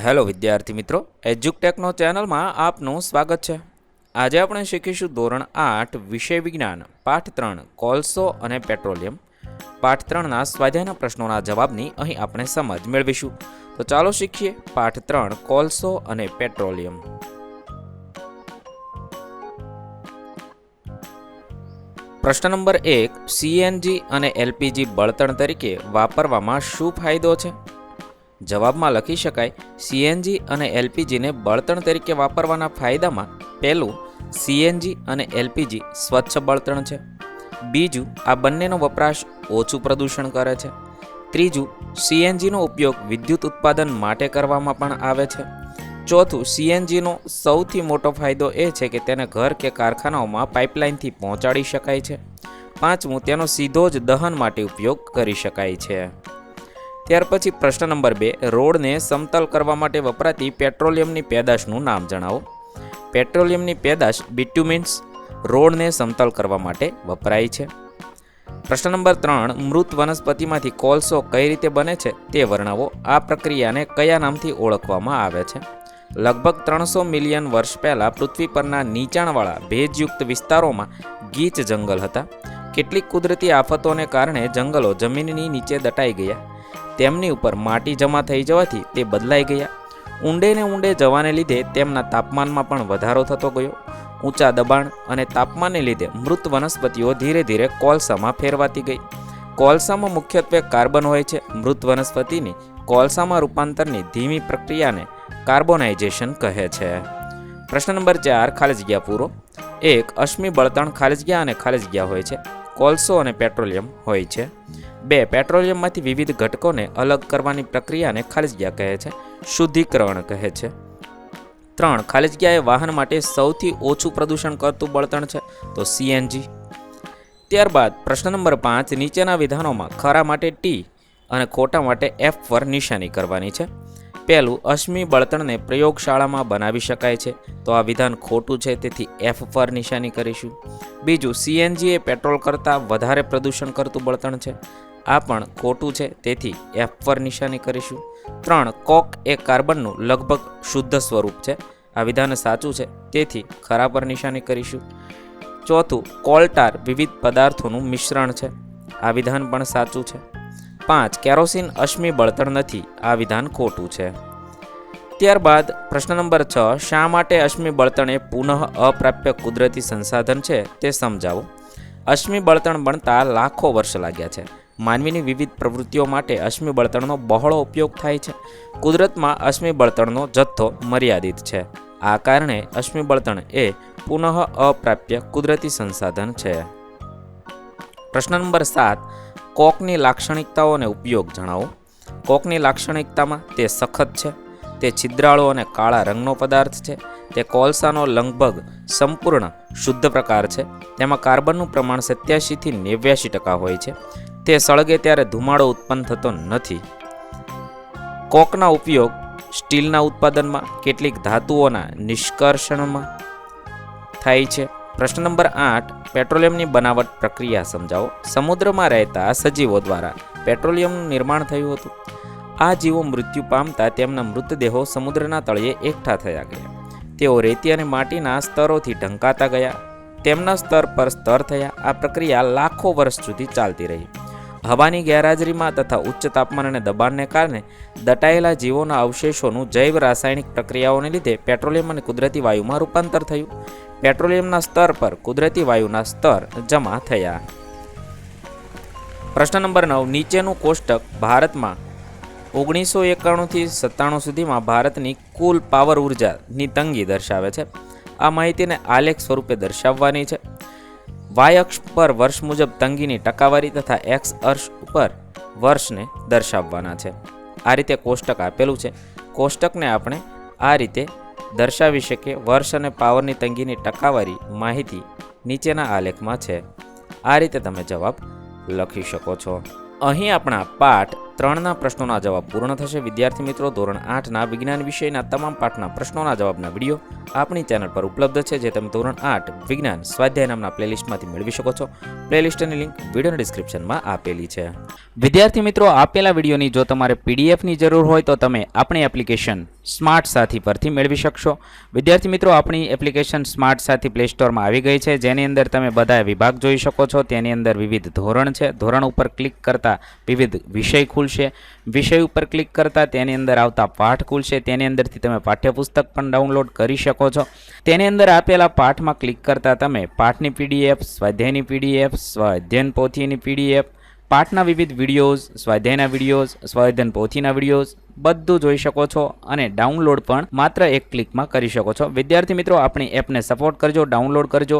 Hello વિદ્યાર્થી મિત્રો, એજ્યુકટેકનો ચેનલમાં આપનું સ્વાગત છે. આજે આપણે શીખીશું ધોરણ 8 વિષય વિજ્ઞાન પાઠ 3 કોલસો અને પેટ્રોલિયમ. પાઠ 3ના સ્વાધ્યાયના પ્રશ્નોના જવાબની અહીં આપણે સમજ મેળવીશું. તો ચાલો શીખીએ પાઠ 3 કોલસો અને પેટ્રોલિયમ. પ્રશ્ન નંબર 1, સીએનજી અને એલપીજી બળતણ તરીકે વાપરવામાં શું ફાયદો છે? જવાબમાં લખી શકાય, સીએનજી અને એલપીજીને બળતણ તરીકે વાપરવાના ફાયદામાં પહેલું, સીએનજી અને એલપીજી સ્વચ્છ બળતણ છે. બીજું, આ બંનેનો વપરાશ ઓછું પ્રદૂષણ કરે છે. ત્રીજું, સીએનજીનો ઉપયોગ વિદ્યુત ઉત્પાદન માટે કરવામાં પણ આવે છે. ચોથું, સીએનજીનો સૌથી મોટો ફાયદો એ છે કે તેને ઘર કે કારખાનાઓમાં પાઇપલાઇનથી પહોંચાડી શકાય છે. પાંચમું, તેનો સીધો જ દહન માટે ઉપયોગ કરી શકાય છે. ત્યાર પછી પ્રશ્ન નંબર 2, રોડને સમતલ કરવા માટે વપરાતી પેટ્રોલિયમની પેદાશનું નામ જણાવો. પેટ્રોલિયમની પેદાશ બિટ્યુમિન્સ રોડને સમતલ કરવા માટે વપરાય છે. પ્રશ્ન નંબર 3, મૃત વનસ્પતિમાંથી કોલસો કઈ રીતે બને છે તે વર્ણવો. આ પ્રક્રિયાને કયા નામથી ઓળખવામાં આવે છે? લગભગ 300 મિલિયન વર્ષ પહેલાં પૃથ્વી પરના નીચાણવાળા ભેજયુક્ત વિસ્તારોમાં ગીચ જંગલ હતા. કેટલીક કુદરતી આફતોને કારણે જંગલો જમીનની નીચે દટાઈ ગયા. તેમની ઉપર માટી જમા થઈ જવાથી તે બદલાઈ ગયા. ઊંડે ને ઊંડે જવાને લીધે તેમના તાપમાનમાં પણ વધારો થતો ગયો. ઊંચા દબાણ અને તાપમાનને લીધે મૃત વનસ્પતિઓ ધીરે ધીરે કોલસામાં ફેરવાતી ગઈ. કોલસામાં મુખ્યત્વે કાર્બન હોય છે. મૃત વનસ્પતિની કોલસામાં રૂપાંતરની ધીમી પ્રક્રિયાને કાર્બોનાઇઝેશન કહે છે. પ્રશ્ન નંબર 4, ખાલી જગ્યા પૂરો. 1, અશ્મિ બળતણ ખાલી જગ્યા અને ખાલી જગ્યા હોય છે. કોલસો અને પેટ્રોલિયમ હોય છે. 2, પેટ્રોલિયમમાંથી વિવિધ ઘટકોને અલગ કરવાની પ્રક્રિયાને ખાલી જગ્યા કહે છે. શુદ્ધિકરણ કહે છે. 3, ખાલી જગ્યા એ વાહન માટે સૌથી ઓછું પ્રદૂષણ કરતું બળતણ છે, તો સીએનજી. ત્યારબાદ પ્રશ્ન નંબર 5, નીચેના વિધાનોમાં ખરા માટે ટી અને ખોટા માટે એફ પર નિશાની કરવાની છે. પહેલું, અશ્મિ બળતણને પ્રયોગશાળામાં બનાવી શકાય છે, તો આ વિધાન ખોટું છે, તેથી એફ પર નિશાની કરીશું. બીજું, સીએનજી એ પેટ્રોલ કરતાં વધારે પ્રદૂષણ કરતું બળતણ છે, આ પણ ખોટું છે, તેથી એફ પર નિશાની કરીશું. 3, કોક એ કાર્બનનું લગભગ શુદ્ધ સ્વરૂપ છે, આ વિધાન સાચું છે, તેથી ખરા પર નિશાની કરીશું. ચોથું, કોલટાર વિવિધ પદાર્થોનું મિશ્રણ છે, આ વિધાન પણ સાચું છે. 5, કેરોસીન અશ્મિ બળતણ નથી, આ વિધાન ખોટું છે. ત્યારબાદ પ્રશ્ન નંબર 6, શા માટે અશ્મિ બળતણ એ પુનઃ અપ્રાપ્ય કુદરતી સંસાધન છે તે સમજાવો. અશ્મિ બળતણ બનતા લાખો વર્ષ લાગ્યા છે. માનવીની વિવિધ પ્રવૃત્તિઓ માટે અશ્મિ બળતણનો બહોળો ઉપયોગ થાય છે. કુદરતમાં અશ્મિ બળતણનો જથ્થો મર્યાદિત છે. આ કારણે અશ્મિ બળતણ એ પુનઃ અપ્રાપ્ય કુદરતી સંસાધન છે. પ્રશ્ન નંબર 7, કોકની લાક્ષણિકતાઓ અને ઉપયોગ જણાવો. કોકની લાક્ષણિકતામાં તે સખત છે, તે છિદ્રાળુ અને કાળા રંગનો પદાર્થ છે, તે કોલસાનો લગભગ સંપૂર્ણ શુદ્ધ પ્રકાર છે, તેમાં કાર્બનનું પ્રમાણ 87 થી 89% હોય છે, તે સળગે ત્યારે ધુમાડો ઉત્પન્ન થતો નથી. કોકના ઉપયોગ સ્ટીલના ઉત્પાદનમાં, કેટલીક ધાતુઓના નિષ્કર્ષણમાં થાય છે. પ્રશ્ન નંબર 8, પેટ્રોલિયમની બનાવટ પ્રક્રિયા સમજાવો. સમુદ્રમાં રહેતા સજીવો દ્વારા પેટ્રોલિયમનું નિર્માણ થયું હતું. આ જીવો મૃત્યુ પામતા તેમના મૃતદેહો સમુદ્રના તળિયે એકઠા થયા ગયા. તેઓ રેતી અને માટીના સ્તરોથી ઢંકાતા ગયા. તેમના સ્તર પર સ્તર થયા. આ પ્રક્રિયા લાખો વર્ષ સુધી ચાલતી રહી. હવાની ગેરહાજરીમાં તથા ઉચ્ચ તાપમાન અને દબાણને કારણે દટાયેલા જીવોના અવશેષોનું જૈવ રાસાયણિક પ્રક્રિયાઓને લીધે પેટ્રોલિયમ અને કુદરતી વાયુમાં રૂપાંતર થયું. પેટ્રોલિયમના સ્તર પર કુદરતી વાયુના સ્તર જમા થયા. પ્રશ્ન નંબર 9, નીચેનું કોષ્ટક ભારતમાં 1991 થી 97 સુધીમાં ભારતની કુલ પાવર ઉર્જાની તંગી દર્શાવે છે. આ માહિતીને આલેખ સ્વરૂપે દર્શાવવાની છે. વાય અક્ષ પર વર્ષ મુજબ તંગીની ટકાવારી તથા એક્સ અક્ષ ઉપર વર્ષને દર્શાવવાના છે. આ રીતે કોષ્ટક આપેલું છે. કોષ્ટકને આપણે આ રીતે દર્શાવી શકીએ. વર્ષ અને પાવરની તંગીની ટકાવારી માહિતી નીચેના આલેખમાં છે. આ રીતે તમે જવાબ લખી શકો છો. અહીં આપણા પાઠ 3ના પ્રશ્નોના જવાબ પૂર્ણ થશે. વિદ્યાર્થી મિત્રો, ધોરણ 8ના વિજ્ઞાન વિષયના તમામ પાઠના પ્રશ્નોના જવાબના વિડીયો આપણી ચેનલ પર ઉપલબ્ધ છે, જે તમે ધોરણ 8 વિજ્ઞાન સ્વાધ્યાય નામના પ્લેલિસ્ટમાંથી મેળવી શકો છો. પ્લેલિસ્ટની લિંક વિડીયોના ડિસ્ક્રિપ્શનમાં આપેલી છે. વિદ્યાર્થી મિત્રો, આપેલા વિડીયોની જો તમારે પીડીએફની જરૂર હોય તો તમે આપણી એપ્લિકેશન સ્માર્ટ સાથી પરથી મેળવી શકશો. વિદ્યાર્થી મિત્રો, આપણી એપ્લિકેશન સ્માર્ટ સાથી પ્લે સ્ટોરમાં આવી ગઈ છે, જેની અંદર તમે બધા વિભાગ જોઈ શકો છો. તેની અંદર વિવિધ ધોરણ છે. ધોરણ ઉપર ક્લિક કરતાં વિવિધ વિષય ખુલશે. વિષય ઉપર ક્લિક કરતાં તેની અંદર આવતા પાઠ ખુલશે. તેની અંદરથી તમે પાઠ્યપુસ્તક પણ ડાઉનલોડ કરી શકો છો. તેની અંદર આપેલા પાઠમાં ક્લિક કરતાં તમે પાઠની પીડીએફ, સ્વાધ્યાયની પીડીએફ, સ્વાધ્યાયન પોથીની પીડીએફ, પાઠના વિવિધ વિડીયોઝ, સ્વાધ્યાયના વિડીયોઝ, સ્વાધ્યાયન પોથીના વિડીયોઝ બધું જોઈ શકો છો અને ડાઉનલોડ પણ માત્ર એક ક્લિકમાં કરી શકો છો. વિદ્યાર્થી મિત્રો, આપણી એપને સપોર્ટ કરજો, ડાઉનલોડ કરજો